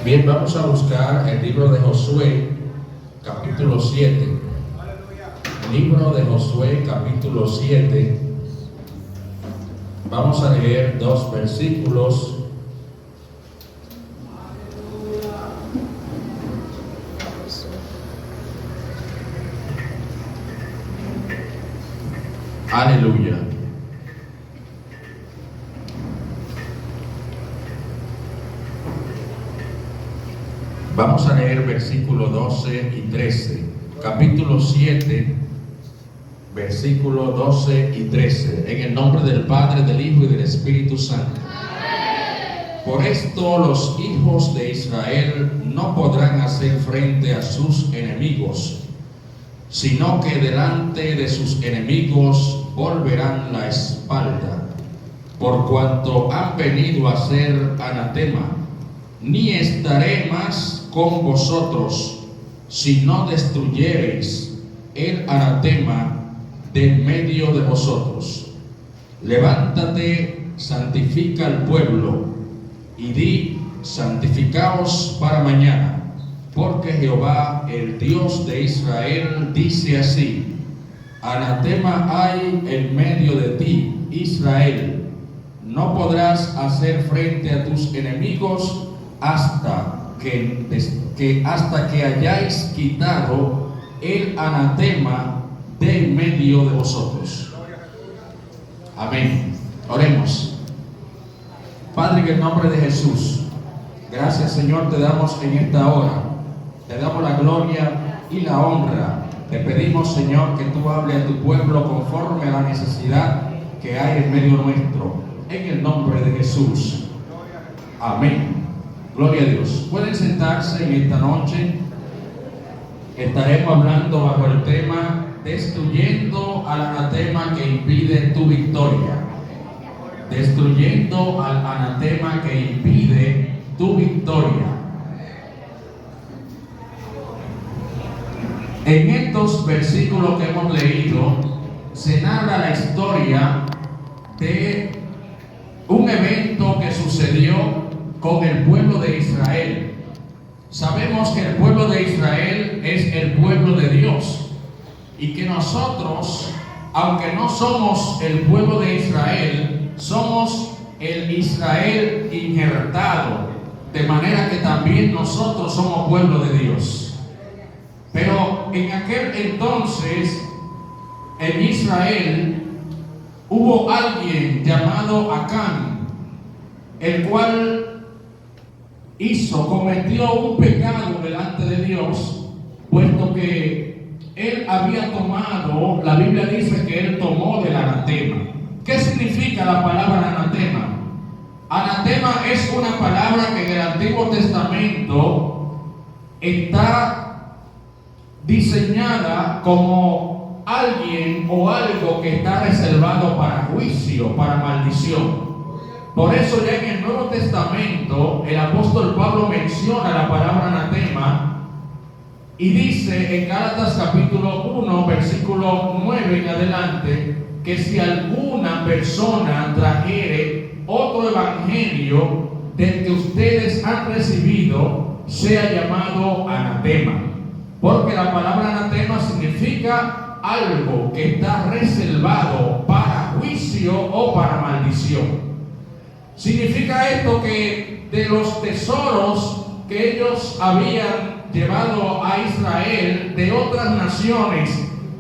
Bien, vamos a buscar el libro de Josué, capítulo 7. Libro de Josué, capítulo 7. Vamos a leer dos versículos. Aleluya. Vamos a leer versículos 12 y 13. Capítulo 7, versículos 12 y 13. En el nombre del Padre, del Hijo y del Espíritu Santo. Por esto los hijos de Israel no podrán hacer frente a sus enemigos, sino que delante de sus enemigos volverán la espalda, por cuanto han venido a ser anatema. Ni estaré más con vosotros, si no destruyereis el anatema de en medio de vosotros. Levántate, santifica al pueblo, y di: santificaos para mañana, porque Jehová, el Dios de Israel, dice así: anatema hay en medio de ti, Israel. No podrás hacer frente a tus enemigos hasta que hayáis quitado el anatema de en medio de vosotros. Amén. Oremos. Padre, en el nombre de Jesús, gracias, Señor, te damos en esta hora. Te damos la gloria y la honra. Te pedimos, Señor, que tú hables a tu pueblo conforme a la necesidad que hay en medio nuestro. En el nombre de Jesús. Amén. Gloria a Dios. Pueden sentarse en esta noche. Estaremos hablando bajo el tema: destruyendo al anatema que impide tu victoria. Destruyendo al anatema que impide tu victoria. En estos versículos que hemos leído se narra la historia de un evento que sucedió con el pueblo de Israel. Sabemos que el pueblo de Israel es el pueblo de Dios, y que nosotros, aunque no somos el pueblo de Israel, somos el Israel injertado, de manera que también nosotros somos pueblo de Dios. Pero en aquel entonces, en Israel, hubo alguien llamado Acán, el cual cometió un pecado delante de Dios, puesto que él había tomado, la Biblia dice que él tomó del anatema. ¿Qué significa la palabra anatema? Anatema es una palabra que en el Antiguo Testamento está diseñada como alguien o algo que está reservado para juicio, para maldición. Por eso ya en el Nuevo Testamento el apóstol Pablo menciona la palabra anatema y dice en Gálatas capítulo 1 versículo 9 en adelante, que si alguna persona trajere otro evangelio del que ustedes han recibido, sea llamado anatema. Porque la palabra anatema significa algo que está reservado para juicio o para maldición. Significa esto que de los tesoros que ellos habían llevado a Israel de otras naciones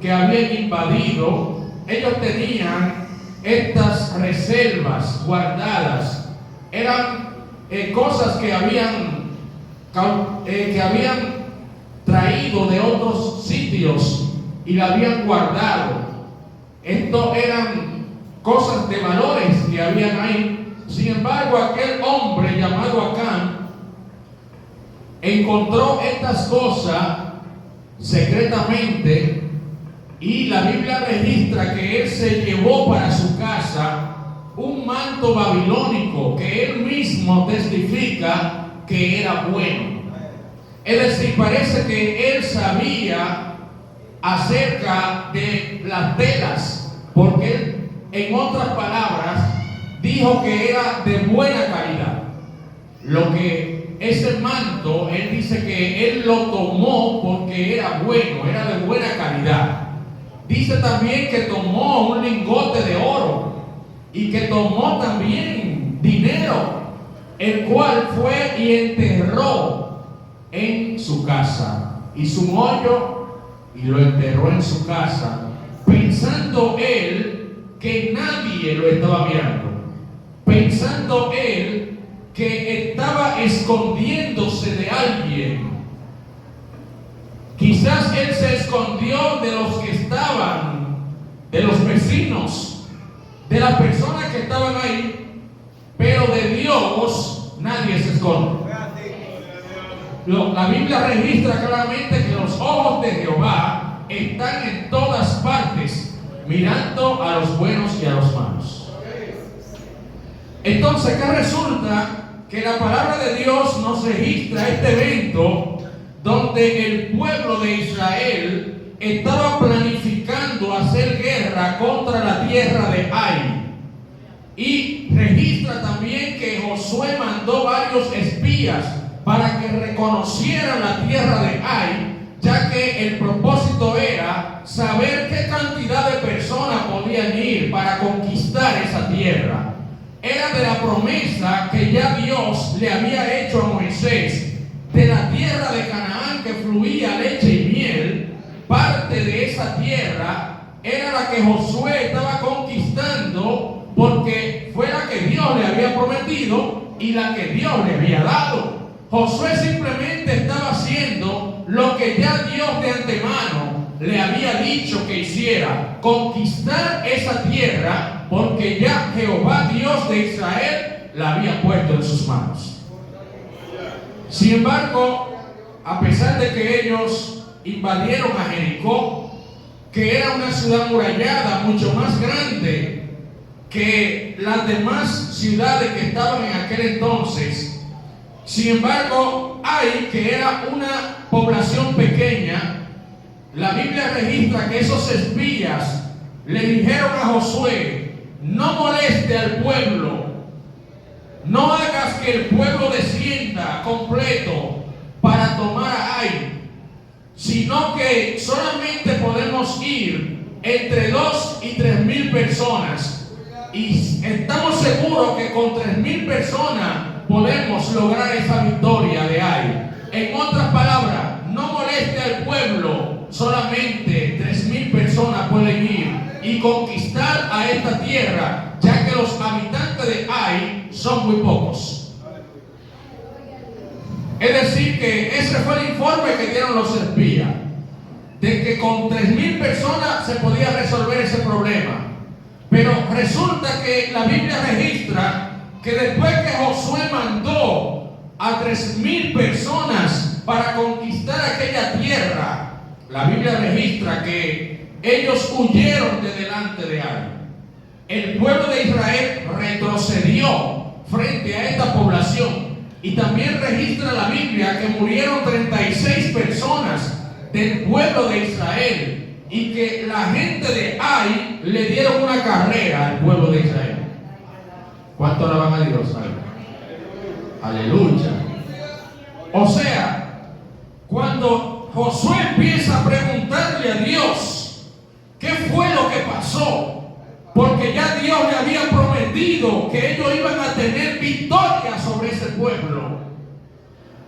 que habían invadido, ellos tenían estas reservas guardadas. Eran cosas que habían traído de otros sitios y la habían guardado. Esto eran cosas de valores que habían ahí. Sin embargo, aquel hombre llamado Acán encontró estas cosas secretamente, y la Biblia registra que él se llevó para su casa un manto babilónico que él mismo testifica que era bueno. Es decir, parece que él sabía acerca de las telas, porque él, en otras palabras, dijo que era de buena calidad. Lo que ese manto, él dice que él lo tomó porque era bueno, era de buena calidad. Dice también que tomó un lingote de oro y que tomó también dinero, el cual fue y enterró en su casa. Hizo un hoyo y lo enterró en su casa, pensando él que nadie lo estaba mirando, pensando él que estaba escondiéndose de alguien. Quizás él se escondió de los que estaban, de los vecinos, de las personas que estaban ahí, pero de Dios nadie se esconde. La Biblia registra claramente que los ojos de Jehová están en todas partes, mirando a los buenos y a los malos. Entonces, ¿qué resulta? Que la palabra de Dios nos registra este evento donde el pueblo de Israel estaba planificando hacer guerra contra la tierra de Ai. Y registra también que Josué mandó varios espías para que reconocieran la tierra de Ai, ya que el propósito era saber qué cantidad de personas podían ir para conquistar esa tierra. Era de la promesa que ya Dios le había hecho a Moisés, de la tierra de Canaán que fluía leche y miel. Parte de esa tierra era la que Josué estaba conquistando, porque fue la que Dios le había prometido y la que Dios le había dado. Josué simplemente estaba haciendo lo que ya Dios de antemano le había dicho que hiciera: conquistar esa tierra, porque ya Jehová Dios de Israel la había puesto en sus manos. Sin embargo, a pesar de que ellos invadieron a Jericó, que era una ciudad murallada mucho más grande que las demás ciudades que estaban en aquel entonces, sin embargo, Ai, que era una población pequeña, la Biblia registra que esos espías le dijeron a Josué: no moleste al pueblo, no hagas que el pueblo descienda completo para tomar a Ai, sino que solamente podemos ir entre 2 y 3 mil personas, y estamos seguros que con 3 mil personas podemos lograr esa victoria de Ai. En otras palabras, no moleste al pueblo, solamente 3 mil personas pueden ir y conquistar a esta tierra, ya que los habitantes de Ai son muy pocos. Es decir, que ese fue el informe que dieron los espías, de que con 3 mil personas se podía resolver ese problema. Pero resulta que la Biblia registra que después que Josué mandó a 3 mil personas para conquistar aquella tierra, la Biblia registra que ellos huyeron de delante de Ai. El pueblo de Israel retrocedió frente a esta población, y también registra la Biblia que murieron 36 personas del pueblo de Israel, y que la gente de Ai le dieron una carrera al pueblo de Israel. ¿Cuánto alaban a Dios? Aleluya. O sea, cuando Josué empieza a preguntarle a Dios qué fue lo que pasó, porque ya Dios le había prometido que ellos iban a tener victoria sobre ese pueblo,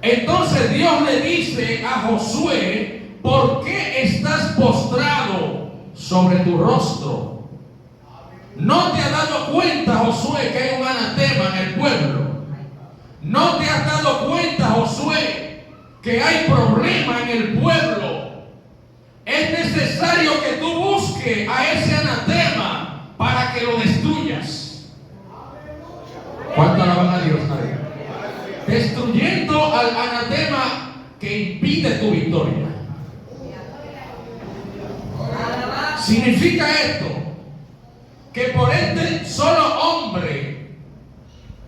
entonces Dios le dice a Josué: ¿por qué estás postrado sobre tu rostro? ¿No te has dado cuenta, Josué, que hay un anatema en el pueblo? ¿No te has dado cuenta, Josué, que hay problema en el pueblo? Es necesario que tú busques a ese anatema para que lo destruyas. ¿Cuánto alaban a Dios? Destruyendo al anatema que impide tu victoria. Significa esto que por este solo hombre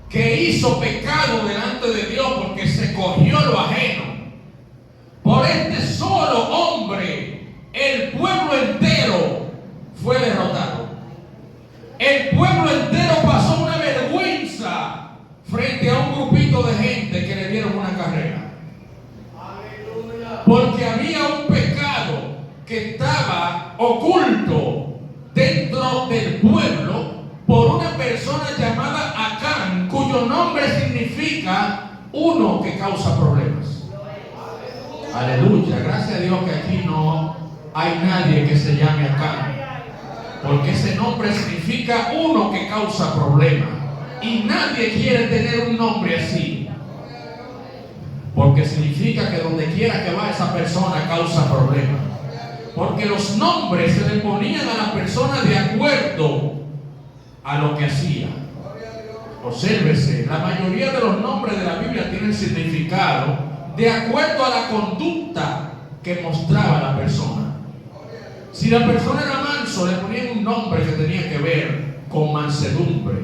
que hizo pecado delante de Dios porque se cogió lo ajeno, por este solo hombre el pueblo entero fue derrotado. El pueblo entero pasó una vergüenza frente a un grupito de gente que le dieron una que estaba oculto dentro del pueblo por una persona llamada Acán, cuyo nombre significa uno que causa problemas. Aleluya, gracias a Dios que aquí no hay nadie que se llame Acán, porque ese nombre significa uno que causa problemas, y nadie quiere tener un nombre así, porque significa que donde quiera que va esa persona causa problemas, porque los nombres se le ponían a la persona de acuerdo a lo que hacía. Obsérvese, la mayoría de los nombres de la Biblia tienen significado de acuerdo a la conducta que mostraba la persona. Si la persona era manso, le ponían un nombre que tenía que ver con mansedumbre.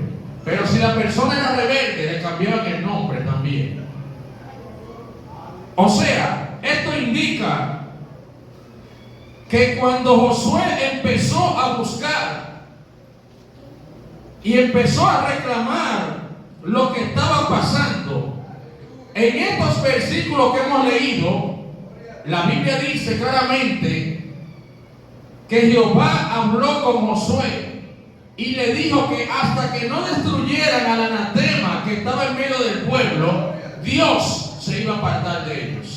Pero si la persona era rebelde, le cambiaban el nombre también. O sea, esto indica que cuando Josué empezó a buscar y empezó a reclamar lo que estaba pasando, en estos versículos que hemos leído, la Biblia dice claramente que Jehová habló con Josué y le dijo que hasta que no destruyeran al anatema que estaba en medio del pueblo, Dios se iba a apartar de ellos.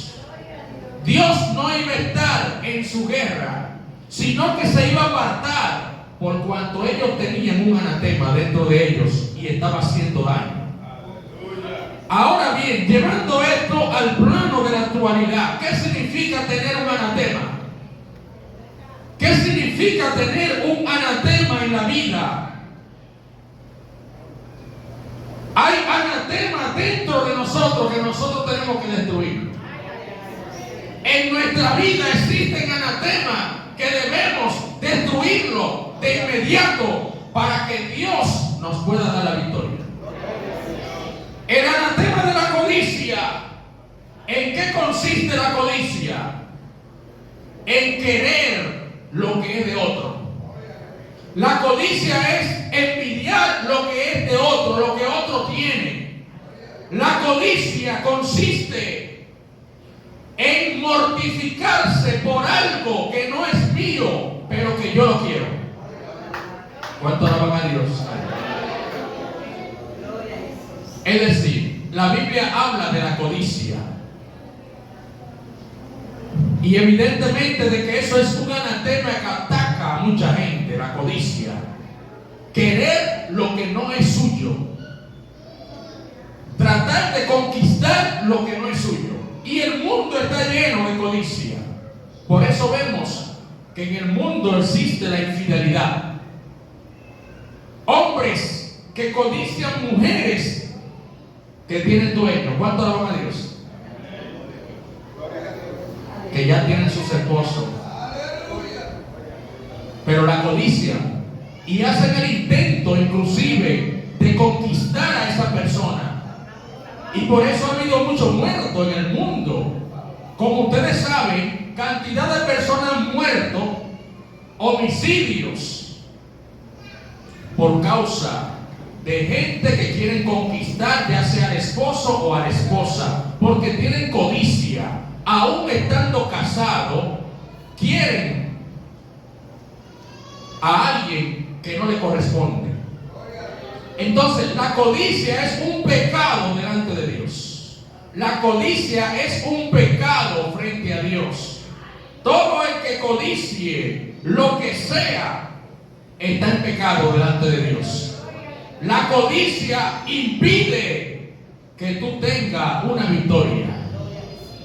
Dios no iba a estar en su guerra, sino que se iba a apartar por cuanto ellos tenían un anatema dentro de ellos y estaba haciendo daño. Ahora bien, llevando esto al plano de la actualidad, ¿qué significa tener un anatema? ¿Qué significa tener un anatema en la vida? Hay anatemas dentro de nosotros que nosotros tenemos que destruir. En nuestra vida existen anatemas que debemos destruirlo de inmediato para que Dios nos pueda dar la victoria. El anatema de la codicia, ¿en qué consiste la codicia? En querer lo que es de otro. La codicia es envidiar lo que es de otro, lo que otro tiene. La codicia consiste en mortificarse por algo que no es mío, pero que yo lo quiero. ¿Cuánto alaban a Dios? Es decir, la Biblia habla de la codicia. Y evidentemente de que eso es un anatema que ataca a mucha gente, la codicia. Querer lo que no es suyo. Tratar de conquistar lo que no es suyo. Y el mundo está lleno de codicia. Por eso vemos que en el mundo existe la infidelidad. Hombres que codician mujeres que tienen dueño. ¿Cuánto alaban a Dios? Que ya tienen sus esposos. Pero la codicia y hacen el intento inclusive de conquistar a esa persona. Y por eso ha habido muchos muertos en el mundo. Como ustedes saben, cantidad de personas han muerto, homicidios, por causa de gente que quieren conquistar ya sea al esposo o a la esposa, porque tienen codicia. Aún estando casados, quieren a alguien que no le corresponde. Entonces, la codicia es un pecado delante de Dios. La codicia es un pecado frente a Dios. Todo el que codicie lo que sea está en pecado delante de Dios. La codicia impide que tú tengas una victoria,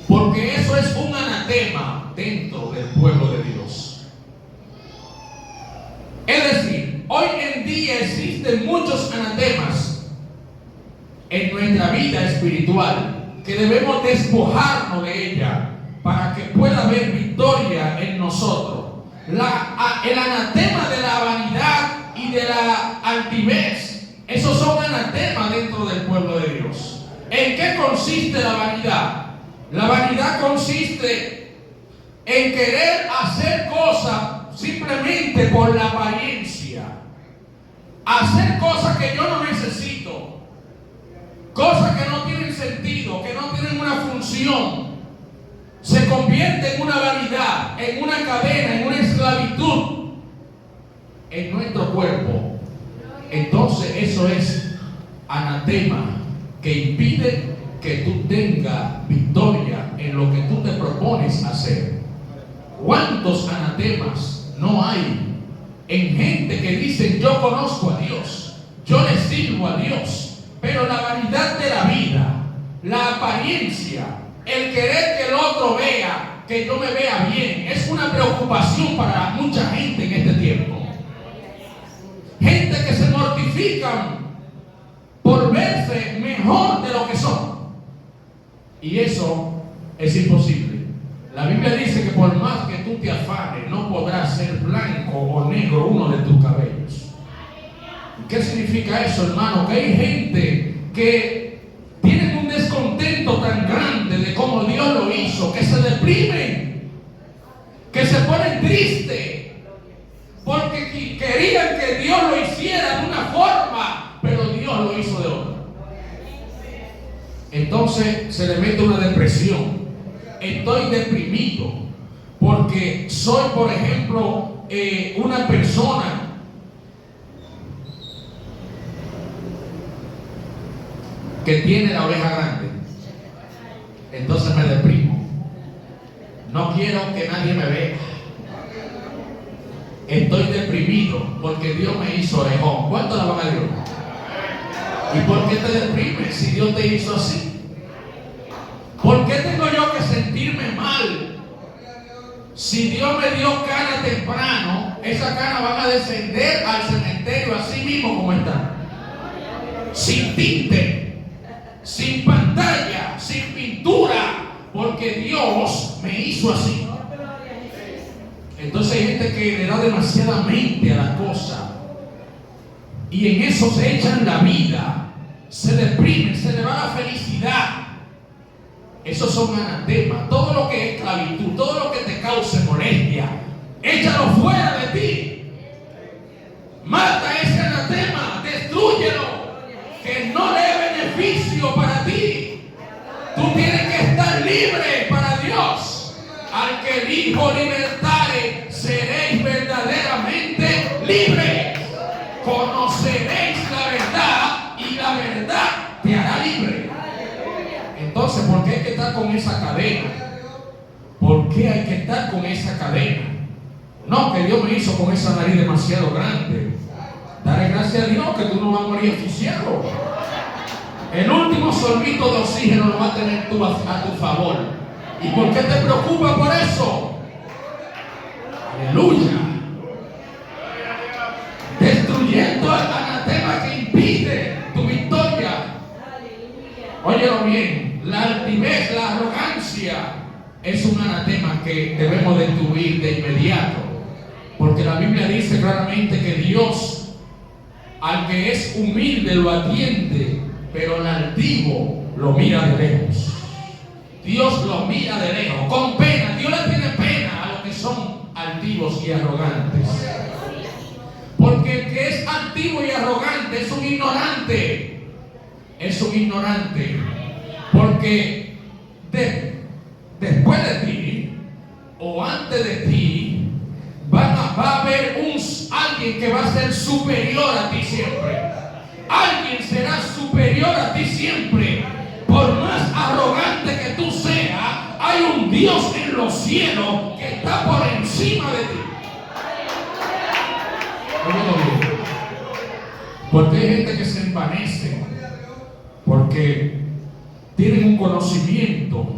porque eso es un anatema dentro del pueblo de Dios. Es decir, hoy en día existen muchos anatemas en nuestra vida espiritual que debemos despojarnos de ella para que pueda haber victoria en nosotros. El anatema de la vanidad y de la altivez, esos son anatemas dentro del pueblo de Dios. ¿En qué consiste la vanidad? La vanidad consiste en querer hacer cosas simplemente por la apariencia. Hacer cosas que yo no necesito. Cosas que no tienen sentido, que no tienen una función. Se convierte en una vanidad, en una cadena, en Entonces eso es anatema que impide que tú tengas victoria en lo que tú te propones hacer. ¿Cuántos anatemas no hay en gente que dice yo conozco a Dios, yo le sirvo a Dios, pero la vanidad de la vida, la apariencia, el querer que el otro vea, que yo me vea bien, es una preocupación para mucha gente en este tiempo? Gente que se mortifican por verse mejor de lo que son. Y eso es imposible. La Biblia dice que por más que tú te afanes, no podrás ser blanco o negro uno de tus cabellos. ¿Qué significa eso, hermano? Que hay gente que tienen un descontento tan grande de cómo Dios lo hizo, que se deprimen, que se ponen tristes, porque querían que Dios lo hiciera de una forma, pero Dios lo hizo de otra. Entonces se le mete una depresión. Estoy deprimido porque soy, por ejemplo, una persona que tiene la oreja grande. Entonces me deprimo. No quiero que nadie me vea. Estoy deprimido porque Dios me hizo orejón. ¿Cuánto la van a Dios? ¿Y por qué te deprimes si Dios te hizo así? ¿Por qué tengo yo que sentirme mal? Si Dios me dio cana temprano, esas canas van a descender al cementerio así mismo como están. Sin tinte, sin pantalla, sin pintura, porque Dios me hizo así. Entonces hay gente que le da demasiada mente a la cosa y en eso se echan la vida, se deprimen, se le va la felicidad. Esos son anatemas. Todo lo que es esclavitud, todo lo que te cause molestia, échalo fuera de ti. Mata ese anatema, destrúyelo, que no le dé beneficio para ti. Tú tienes que estar libre para Dios. Al que el Hijo libertare, seréis verdaderamente libres. Conoceréis la verdad y la verdad te hará libre. Entonces, ¿por qué hay que estar con esa cadena? ¿Por qué hay que estar con esa cadena? No, que Dios me hizo con esa nariz demasiado grande. Dale gracias a Dios que tú no vas a morir asfixiado. El último sorbito de oxígeno lo vas a tener tú a tu favor. ¿Y por qué te preocupas por eso? Aleluya. Destruyendo el anatema que impide tu victoria. Óyelo bien, la altivez, la arrogancia es un anatema que debemos destruir de inmediato. Porque la Biblia dice claramente que Dios al que es humilde lo atiende, pero al altivo lo mira de lejos. Dios lo mira de lejos, con pena. Dios le tiene pena a los que son altivos y arrogantes. Porque el que es altivo y arrogante es un ignorante. Es un ignorante. Porque después de ti o antes de ti va a haber alguien que va a ser superior a ti siempre. Alguien será superior a ti siempre. Por más arrogante que tú seas, hay un Dios en los cielos que está por encima de ti. Porque hay gente que se envanece porque tienen un conocimiento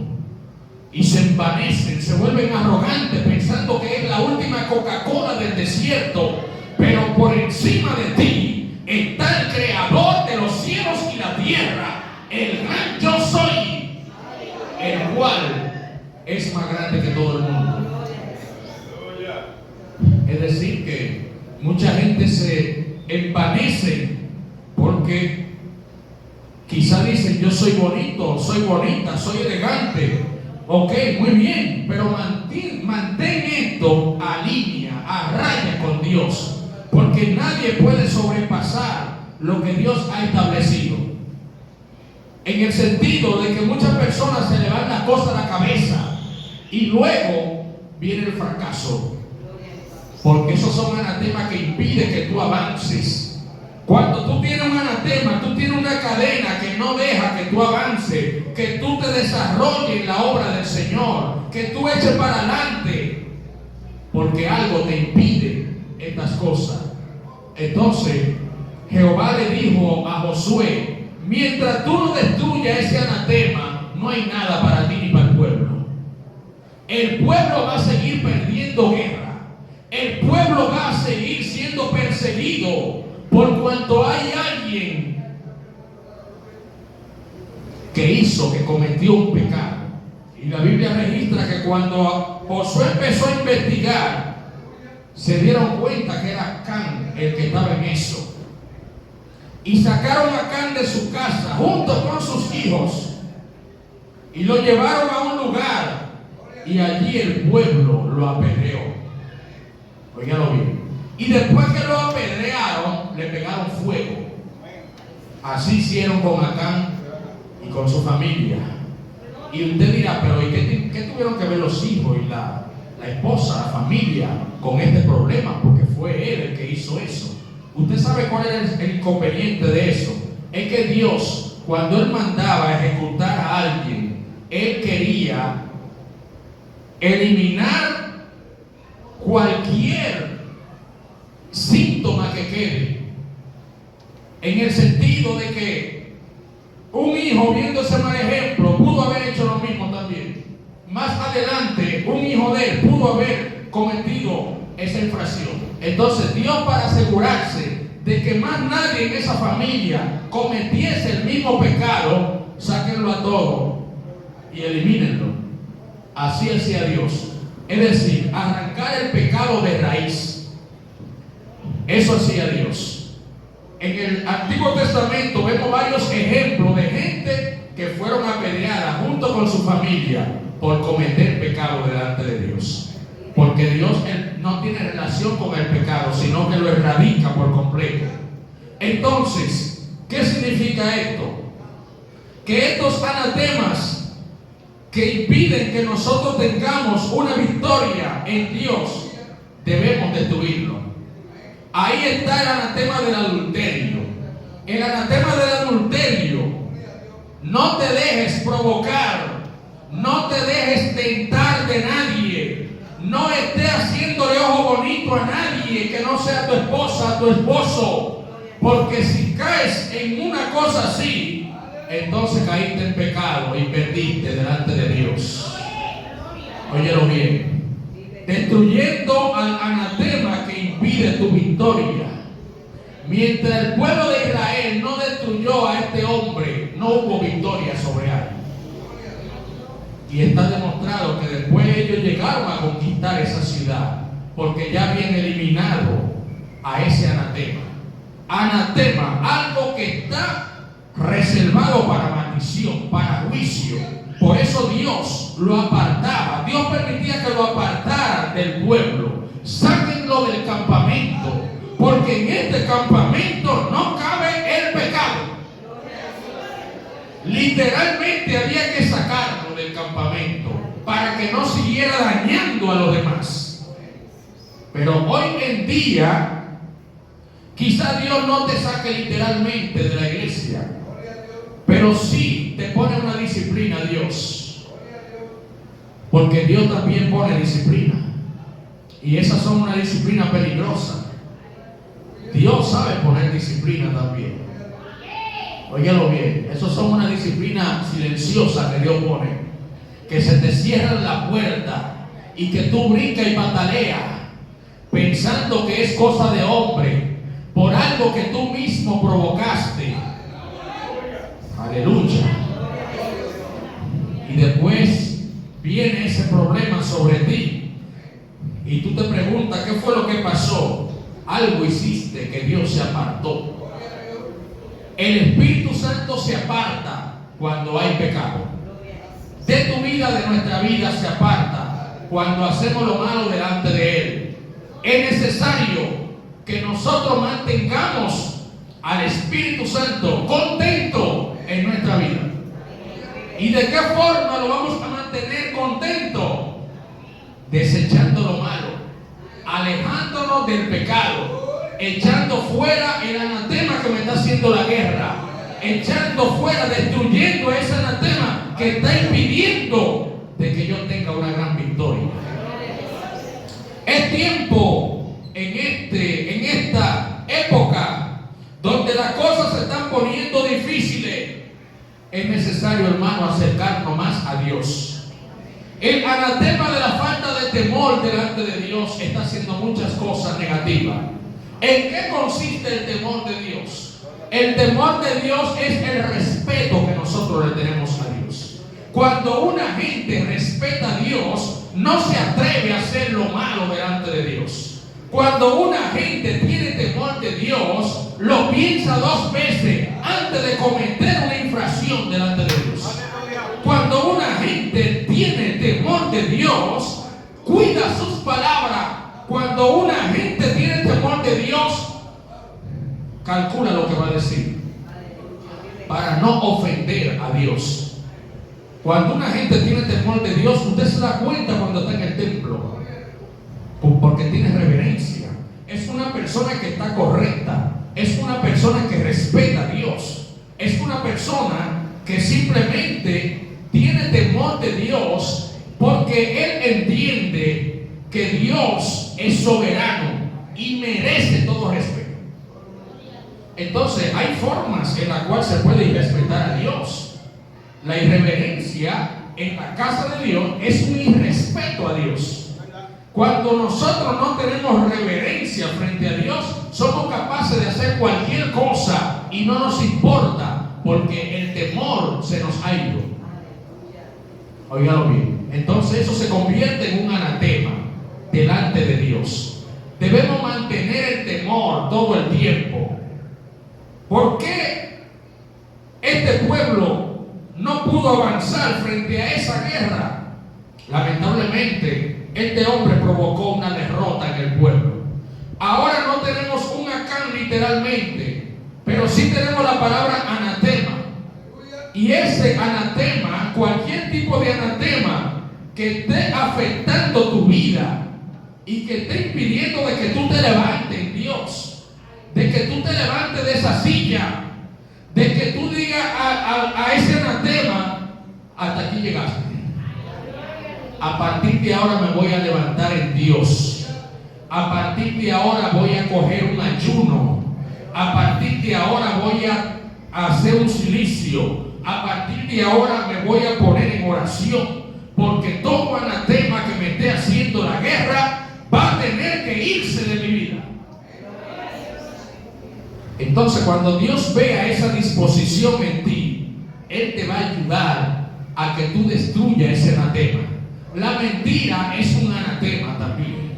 y se envanecen, se vuelven arrogantes pensando que es la última Coca-Cola del desierto, pero por encima de ti está el creador de los cielos y la tierra, el gran yo soy, el cual es más grande que todo el mundo. Es decir que mucha gente se envanece porque quizá dicen yo soy bonito, soy bonita, soy elegante. Ok, muy bien, pero mantén esto a línea, a raya con Dios, porque nadie puede sobrepasar lo que Dios ha establecido. En el sentido de que muchas personas se le van las cosas a la cabeza y luego viene el fracaso, porque esos son anatemas que impiden que tú avances. Cuando tú tienes un anatema, tú tienes una cadena que no deja que tú avances, que tú te desarrolles en la obra del Señor, que tú eches para adelante, porque algo te impide estas cosas. Entonces Jehová le dijo a Josué: mientras tú no destruyas ese anatema, no hay nada para ti ni para el pueblo. El pueblo va a seguir perdiendo guerra. El pueblo va a seguir siendo perseguido por cuanto hay alguien que cometió un pecado. Y la Biblia registra que cuando Josué empezó a investigar, se dieron cuenta que era Acán el que estaba en eso. Y sacaron a Acán de su casa junto con sus hijos y lo llevaron a un lugar, y allí el pueblo lo apedreó. Óigalo bien. Y después que lo apedrearon, le pegaron fuego. Así hicieron con Acán y con su familia. Y usted dirá: pero ¿y qué tuvieron que ver los hijos y la esposa, la familia, con este problema? Porque fue él el que hizo eso. Usted sabe cuál era el inconveniente de eso. Es que Dios, cuando Él mandaba a ejecutar a alguien, Él quería eliminar cualquier síntoma que quede, en el sentido de que un hijo, viendo ese mal ejemplo, pudo haber hecho lo mismo también. Más adelante, un hijo de él pudo haber cometido esa infracción. Entonces Dios, para asegurarse de que más nadie en esa familia cometiese el mismo pecado, sáquenlo a todos y elimínenlo. Así hacía Dios. Es decir, arrancar el pecado de raíz. Eso hacía Dios. En el Antiguo Testamento vemos varios ejemplos de gente que fueron apedreadas junto con su familia por cometer pecado delante de Dios. Porque Dios no tiene relación con el pecado, sino que lo erradica por completo. Entonces, ¿qué significa esto? Que estos anatemas que impiden que nosotros tengamos una victoria en Dios, debemos destruirlo. Ahí está el anatema del adulterio. El anatema del adulterio: no te dejes provocar, no te dejes tentar de nadie, no estés haciéndole ojo bonito a nadie que no sea tu esposa, tu esposo, porque si caes en una cosa así, entonces caíste en pecado y perdiste delante de Dios. Óyelo bien. Destruyendo al anatema que impide tu victoria. Mientras el pueblo de Israel no destruyó a este hombre, no hubo victoria sobre él. Y está demostrado que después ellos llegaron a conquistar esa ciudad, porque ya habían eliminado a ese anatema. Anatema, algo que está reservado para maldición, para juicio. Por eso Dios lo apartaba. Dios permitía que lo apartaran del pueblo. Sáquenlo del campamento, porque en este campamento no cabe el pecado. Literalmente había que sacarlo del campamento para que no siguiera dañando a los demás. Pero hoy en día, quizá Dios no te saque literalmente de la iglesia, pero sí te pone una disciplina, Dios. Porque Dios también pone disciplina. Y esas son una disciplina peligrosa. Dios sabe poner disciplina también. Óigalo bien. Esas son una disciplina silenciosa que Dios pone. Que se te cierra la puerta y que tú brincas y pataleas pensando que es cosa de hombre por algo que tú mismo provocaste. Aleluya. Y después viene ese problema sobre ti y tú te preguntas: ¿qué fue lo que pasó? Algo hiciste que Dios se apartó. El Espíritu Santo se aparta cuando hay pecado. De tu vida, de nuestra vida, se aparta cuando hacemos lo malo delante de Él. Es necesario que nosotros mantengamos al Espíritu Santo contento en nuestra vida. ¿Y de qué forma lo vamos a mantener contento? Desechando lo malo, alejándonos del pecado, echando fuera el anatema que me está haciendo la guerra, echando fuera, destruyendo ese anatema que está impidiendo de que yo tenga una gran victoria. Es tiempo en esta época donde las cosas se están poniendo difíciles. Es necesario, hermano, acercarnos más a Dios. El anatema de la falta de temor delante de Dios está haciendo muchas cosas negativas. ¿En qué consiste el temor de Dios? El temor de Dios es el respeto que nosotros le tenemos a Dios. Cuando una gente respeta a Dios, no se atreve a hacer lo malo delante de Dios. Cuando una gente tiene temor de Dios, lo piensa 2 veces antes de cometer una infracción delante de Dios. Cuando una gente tiene temor de Dios, cuida sus palabras. Cuando una gente tiene temor de Dios, calcula lo que va a decir para no ofender a Dios. Cuando una gente tiene temor de Dios, usted se da cuenta cuando está en el templo, porque tiene reverencia. Es una persona que está correcta. Es una persona que respeta a Dios. Es una persona que simplemente tiene temor de Dios porque él entiende que Dios es soberano y merece todo respeto. Entonces hay formas en las cuales se puede irrespetar a Dios. La irreverencia en la casa de Dios es un irrespeto a Dios. Cuando nosotros no tenemos reverencia frente a Dios, somos capaces de hacer cualquier cosa y no nos importa, porque el temor se nos ha ido. Óigalo bien. Entonces eso se convierte en un anatema delante de Dios. Debemos mantener el temor todo el tiempo. ¿Por qué este pueblo no pudo avanzar frente a esa guerra? Lamentablemente, este hombre provocó una derrota en el pueblo. Ahora no tenemos un Acán literalmente, pero sí tenemos la palabra anatema. Y ese anatema, cualquier tipo de anatema que esté afectando tu vida y que esté impidiendo de que tú te levantes en Dios, de que tú te levantes de esa silla, de que tú digas a ese anatema, hasta aquí llegaste. A partir de ahora me voy a levantar en Dios. A partir de ahora voy a coger un ayuno. A partir de ahora voy a hacer un silicio. A partir de ahora me voy a poner en oración. Porque todo anatema que me esté haciendo la guerra va a tener que irse de mi vida. Entonces, cuando Dios vea esa disposición en ti, Él te va a ayudar a que tú destruyas ese anatema. La mentira es un anatema también,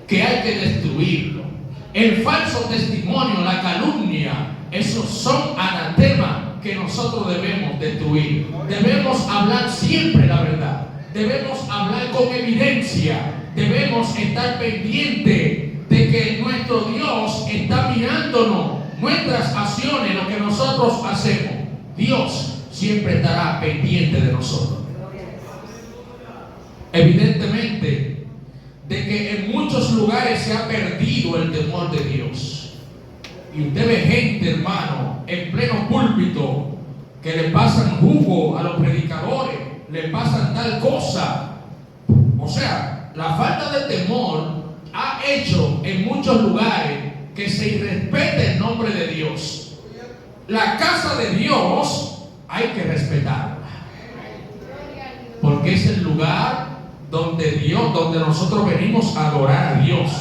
que hay que destruirlo. El falso testimonio, la calumnia, esos son anatemas que nosotros debemos destruir. Debemos hablar siempre la verdad. Debemos hablar con evidencia. Debemos estar pendientes de que nuestro Dios está mirándonos, nuestras acciones, lo que nosotros hacemos. Dios siempre estará pendiente de nosotros. Evidentemente, de que en muchos lugares se ha perdido el temor de Dios. Y usted ve gente, hermano, en pleno púlpito, que le pasan jugo a los predicadores, le pasan tal cosa. O sea, la falta de temor ha hecho en muchos lugares que se irrespete el nombre de Dios. La casa de Dios hay que respetarla, porque es el lugar donde nosotros venimos a adorar a Dios.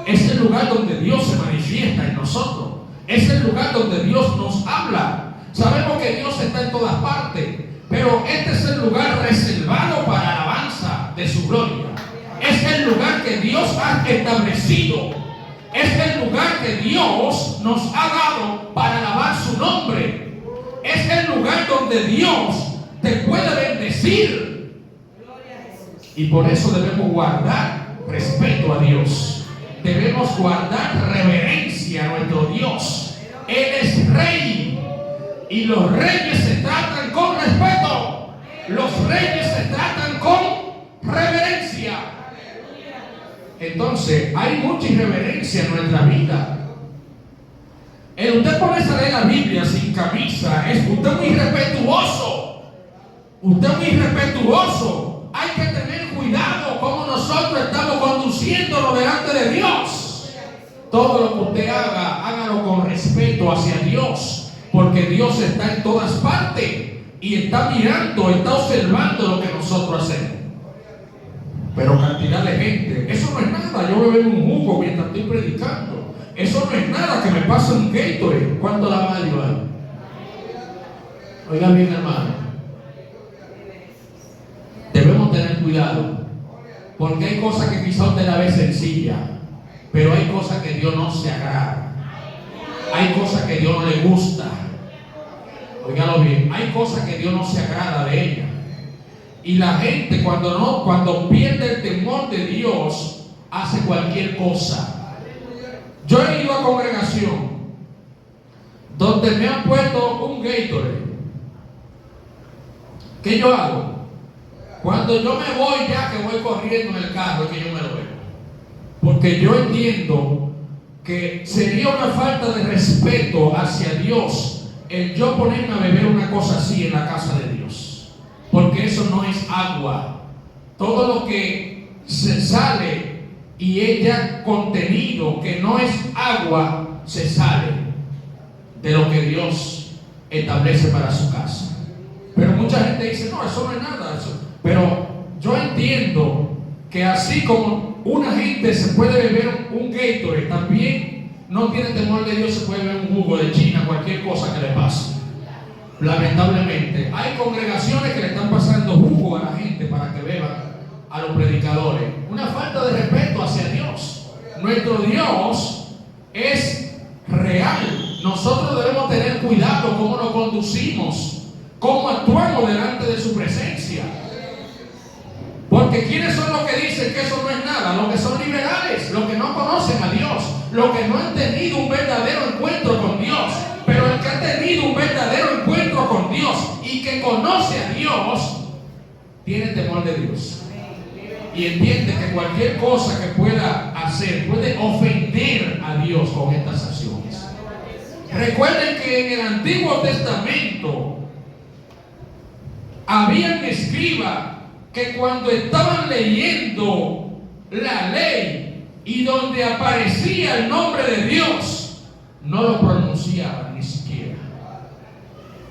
Es el lugar donde Dios se manifiesta en nosotros. Es el lugar donde Dios nos habla. Sabemos que Dios está en todas partes, pero este es el lugar reservado para alabanza de su gloria. Es el lugar que Dios ha establecido. Es el lugar que Dios nos ha dado para alabar su nombre. Es el lugar donde Dios te puede bendecir. Y por eso debemos guardar respeto a Dios. Debemos guardar reverencia a nuestro Dios. Él es rey. Y los reyes se tratan con respeto. Los reyes se tratan con reverencia. Entonces, hay mucha irreverencia en nuestra vida. El usted ponerse a leer la Biblia sin camisa es usted muy irrespetuoso. Usted muy irrespetuoso. Hay que tener cuidado como nosotros estamos conduciéndolo delante de Dios. Todo lo que usted haga, hágalo con respeto hacia Dios, porque Dios está en todas partes y está mirando, está observando lo que nosotros hacemos. Pero cantidad de gente, eso no es nada. Yo me bebo un jugo mientras estoy predicando. Eso no es nada que me pase un Gatorade. ¿Cuánto la madre hay? Oiga bien, hermano. Debemos tener cuidado, porque hay cosas que quizá usted la ve sencilla, pero hay cosas que Dios no se agrada. Hay cosas que Dios no le gusta. Óigalo bien, hay cosas que Dios no se agrada de ella. Y la gente cuando pierde el temor de Dios, hace cualquier cosa. Yo he ido a congregación donde me han puesto un Gatorade. ¿Qué yo hago? Cuando yo me voy, ya que voy corriendo en el carro, es que yo me lo bebo. Porque yo entiendo que sería una falta de respeto hacia Dios el yo ponerme a beber una cosa así en la casa de Dios. Porque eso no es agua. Todo lo que se sale y ella contenido que no es agua, se sale de lo que Dios establece para su casa. Pero mucha gente dice, no, eso no es nada. Pero yo entiendo que así como una gente se puede beber un Gatorade, también no tiene temor de Dios, se puede beber un jugo de China, cualquier cosa que le pase. Lamentablemente, hay congregaciones que le están pasando jugo a la gente para que beban a los predicadores. Una falta de respeto hacia Dios. Nuestro Dios es real. Nosotros debemos tener cuidado cómo nos conducimos, cómo actuamos delante de su presencia. Porque ¿quiénes son los que dicen que eso no es nada? Los que son liberales, los que no conocen a Dios, los que no han tenido un verdadero encuentro con Dios. Pero el que ha tenido un verdadero encuentro con Dios y que conoce a Dios, tiene temor de Dios. Y entiende que cualquier cosa que pueda hacer puede ofender a Dios con estas acciones. Recuerden que en el Antiguo Testamento habían escribas que cuando estaban leyendo la ley y donde aparecía el nombre de Dios, no lo pronunciaban ni siquiera,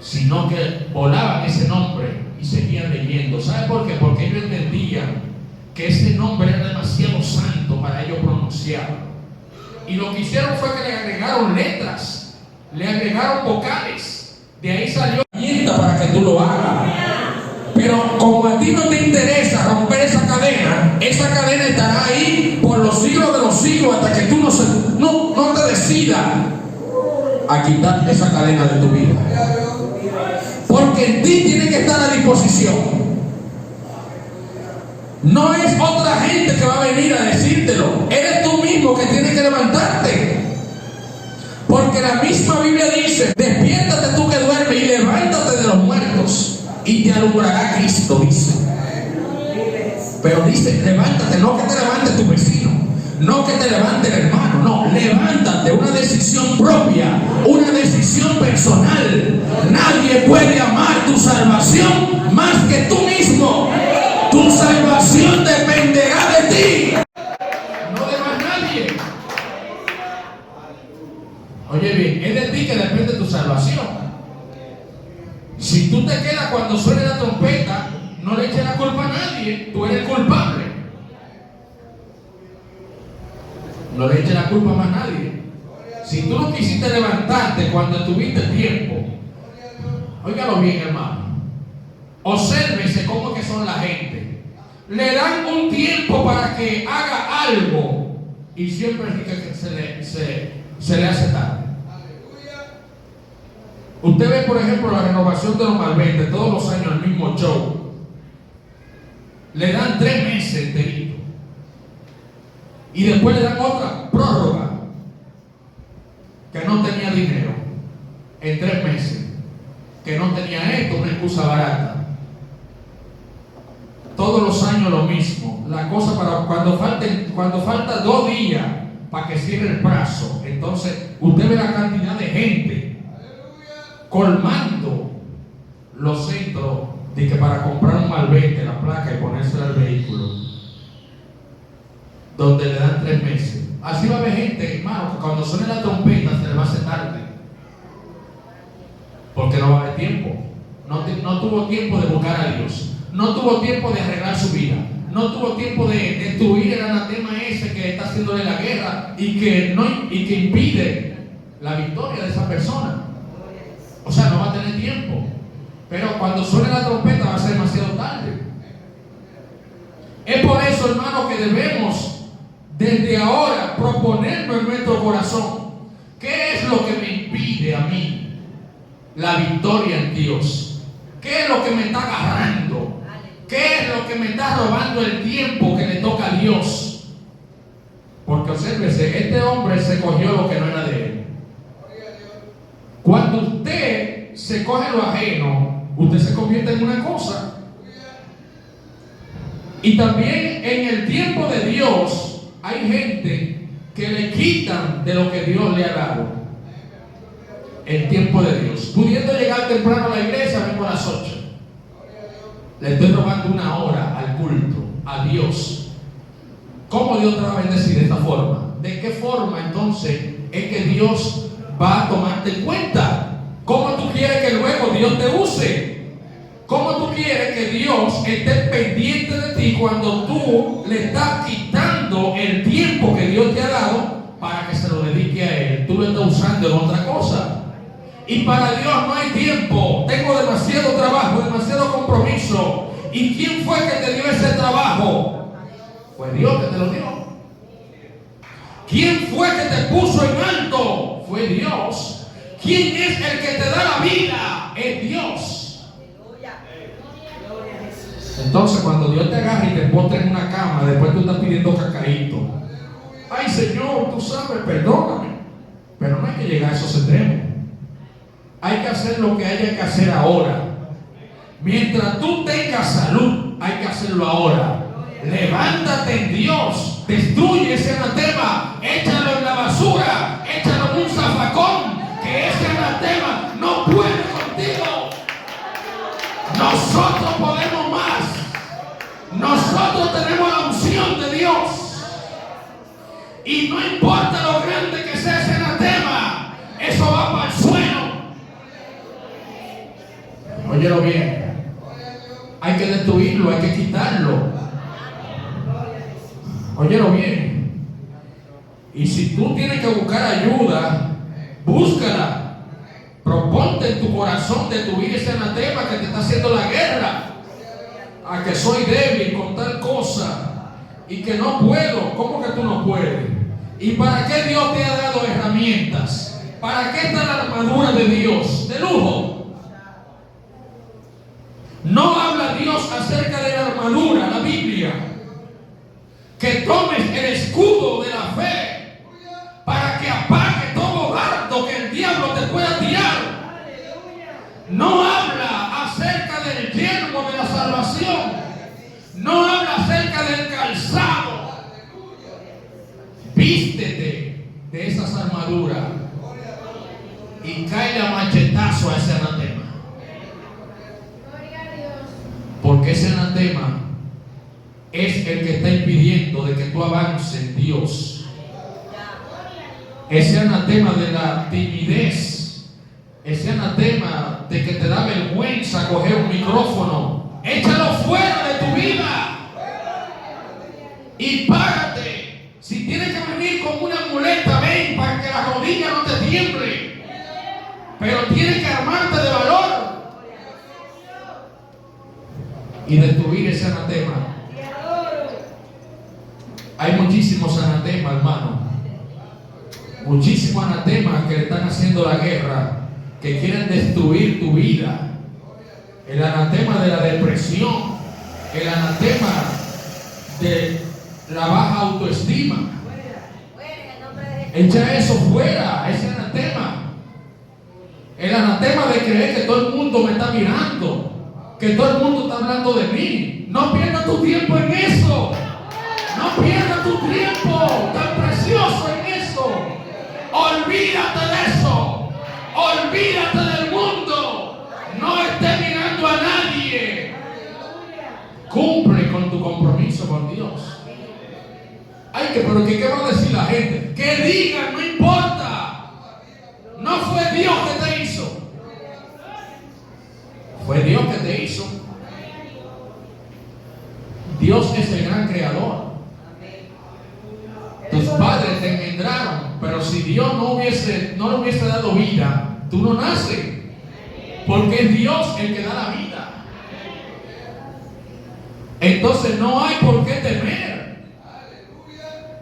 sino que volaban ese nombre y seguían leyendo. ¿Sabe por qué? Porque ellos entendían que ese nombre era demasiado santo para ellos pronunciarlo. Y lo que hicieron fue que le agregaron letras, le agregaron vocales. De ahí salió la herramienta para que tú lo hagas. Pero como a ti no te interesa romper esa cadena estará ahí por los siglos de los siglos hasta que tú no te decidas a quitar esa cadena de tu vida. Porque en ti tiene que estar a disposición. No es otra gente que va a venir a decírtelo. Eres tú mismo que tienes que levantarte. Porque la misma Biblia dice, despiértate tú que duermes y levántate de los muertos y te alumbrará Cristo, dice. Pero dice, levántate, no que te levante tu vecino, no que te levante el hermano, no, levántate, una decisión propia, una decisión personal. Nadie puede amar tu salvación más que tú mismo. Tu salvación dependerá de ti, no de más nadie. Oye bien, es de ti que depende tu salvación. Si tú te quedas cuando suene la trompeta, no le eches la culpa a nadie, tú eres el culpable. No le eches la culpa a más nadie. Si tú no quisiste levantarte cuando tuviste tiempo, óigalo bien, hermano, obsérvese cómo que son la gente. Le dan un tiempo para que haga algo y siempre se le hace tarde. Usted ve, por ejemplo, la renovación de los Malvete, todos los años el mismo show. Le dan 3 meses enteritos. Y después le dan otra prórroga. Que no tenía dinero. En 3 meses. Que no tenía esto, una excusa barata. Todos los años lo mismo. La cosa para cuando falta 2 días para que cierre el brazo. Entonces usted ve la cantidad de gente colmando los centros de que para comprar un malvete, la placa y ponérsela al vehículo, donde le dan 3 meses. Así va a haber gente, hermano, que cuando suene la trompeta se le va a hacer tarde, porque no va a haber tiempo. No tuvo tiempo de buscar a Dios, no tuvo tiempo de arreglar su vida, no tuvo tiempo de destruir el anatema ese que está haciéndole la guerra y que impide la victoria de esa persona. O sea, no va a tener tiempo. Pero cuando suene la trompeta va a ser demasiado tarde. Es por eso, hermano, que debemos desde ahora proponernos en nuestro corazón: ¿qué es lo que me impide a mí la victoria en Dios? ¿Qué es lo que me está agarrando? ¿Qué es lo que me está robando el tiempo que le toca a Dios? Porque obsérvese, este hombre se cogió lo que no era de él. Cuando usted se coge lo ajeno, usted se convierte en una cosa. Y también en el tiempo de Dios hay gente que le quitan de lo que Dios le ha dado. El tiempo de Dios. Pudiendo llegar temprano a la iglesia, vengo a las 8. Le estoy robando 1 hora al culto, a Dios. ¿Cómo Dios te va a bendecir de esta forma? ¿De qué forma entonces es que Dios va a tomarte en cuenta? ¿Cómo tú quieres que luego Dios te use? ¿Cómo tú quieres que Dios esté pendiente de ti cuando tú le estás quitando el tiempo que Dios te ha dado para que se lo dedique a Él? Tú lo estás usando en otra cosa. Y para Dios no hay tiempo. Tengo demasiado trabajo, demasiado compromiso. ¿Y quién fue que te dio ese trabajo? Fue Dios que te lo dio. ¿Quién fue que te puso en alto? Fue Dios. ¿Quién es el que te da la vida? Es Dios. Entonces cuando Dios te agarra y te pone en una cama, después tú estás pidiendo cacaíto. Ay, Señor, tú sabes, perdóname. Pero no hay que llegar a esos extremos. Hay que hacer lo que haya que hacer ahora. Mientras tú tengas salud, hay que hacerlo ahora. Levántate en Dios. Destruye ese anatema. Échalo en la basura. Échalo en un zafacón. Que ese anatema no puede contigo. Nosotros podemos más. Nosotros tenemos la unción de Dios. Y no importa lo grande que sea ese anatema, eso va para el suelo. Óyelo bien. Hay que destruirlo, hay que quitarlo. Óyelo bien. Y si tú tienes que buscar ayuda, búscala. Proponte en tu corazón destruir ese anatema que te está haciendo la guerra. A que soy débil con tal cosa y que no puedo. ¿Cómo que tú no puedes? ¿Y para qué Dios te ha dado herramientas? ¿Para qué está la armadura de Dios? De lujo. No habla Dios acerca de la armadura, la Biblia. Que tomes el escudo de la fe para que apague todo dardo que el diablo te pueda tirar. No habla acerca del yelmo de la salvación. No habla acerca del calzado. Vístete de esas armaduras y cae a machetazo a ese anatema. Porque ese anatema es el que está impidiendo de que tú avances en Dios. Ese anatema de la timidez, ese anatema de que te da vergüenza coger un micrófono, échalo fuera de tu vida y párate. Si tienes que venir con una muleta, ven para que la rodilla no te tiemble, pero tienes que armarte de valor y destruir ese anatema. Hay muchísimos anatemas, hermano. Muchísimos anatemas que le están haciendo la guerra, que quieren destruir tu vida. El anatema de la depresión, el anatema de la baja autoestima. Echa eso fuera, ese anatema. El anatema de creer que todo el mundo me está mirando, que todo el mundo está hablando de mí. No pierdas tu tiempo en eso. No pierdas tu tiempo tan precioso en Olvídate de eso. Olvídate del mundo. No estés mirando a nadie. Cumple con tu compromiso con Dios. Ay, pero ¿qué va a decir la gente? Que digan, no importa. No fue Dios que te hizo. Fue Dios que te hizo. Dios es el gran creador. Tus padres te engendraron, pero si Dios no le hubiese dado vida, tú no naces. Porque es Dios el que da la vida. Entonces no hay por qué temer.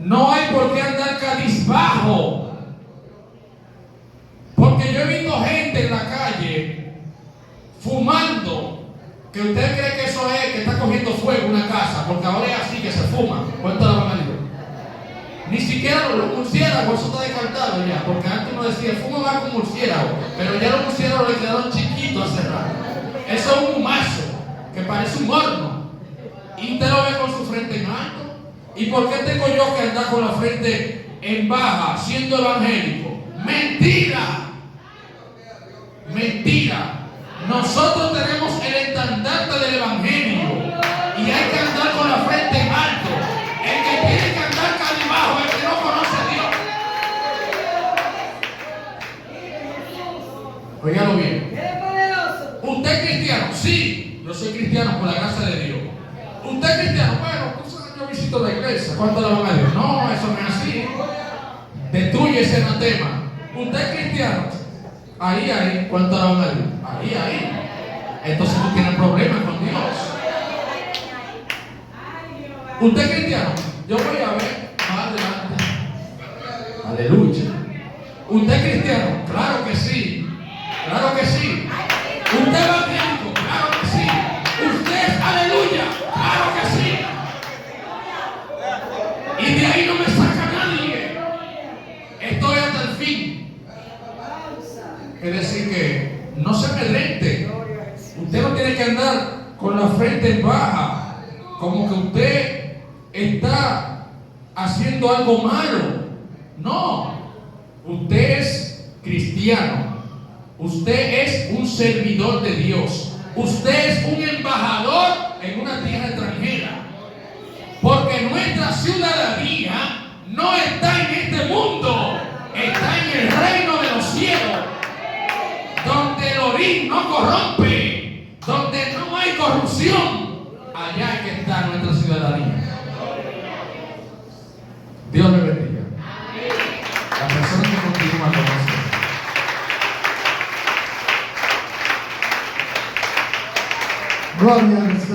No hay por qué andar cabizbajo. Porque yo he visto gente en la calle fumando, que usted cree que eso es que está cogiendo fuego una casa, porque ahora es así que se fuma. ¿Cuánto la van a decir? Ni siquiera los murciélagos, eso está descartado ya, porque antes uno decía, fuma más con murciélago, pero ya los murciélagos le quedaron chiquitos a cerrar. Eso es un humazo, que parece un horno, y usted lo ve con su frente en alto. ¿Y por qué tengo yo que andar con la frente en baja, siendo evangélico? ¡Mentira! ¡Mentira! Nosotros tenemos el estandarte del evangelio, y hay que andar con la frente en alto. El que tiene que andar cabizbajo es el que no conoce a Dios. Óigalo bien. ¿Usted es cristiano? Sí, yo soy cristiano por la gracia de Dios. ¿Usted es cristiano? Bueno, pues yo visito la iglesia. ¿Cuánto la van a Dios? No, eso no es así. Destruye ese anatema. ¿Usted es cristiano? Ahí. ¿Cuánto la van a Dios? Ahí. Entonces tú tienes problemas con Dios. ¿Usted es cristiano? Yo voy a ver más adelante. Aleluya. ¿Usted es cristiano? Claro que sí. Claro que sí. ¿Usted es evangélico? Claro que sí. ¿Usted es aleluya? Claro que sí. Y de ahí no me saca nadie. Estoy hasta el fin. Es decir que no se amedrente. Usted no tiene que andar con la frente en baja, como que usted está haciendo algo malo. No, usted es cristiano. Usted es un servidor de Dios. Usted es un embajador en una tierra extranjera. Porque nuestra ciudadanía no está en este mundo, está en el reino de los cielos, donde el orín no corrompe, donde no hay corrupción. Allá es que está nuestra ciudadanía. Dios le bendiga. La persona que continúa con nosotros. Gloria al Señor.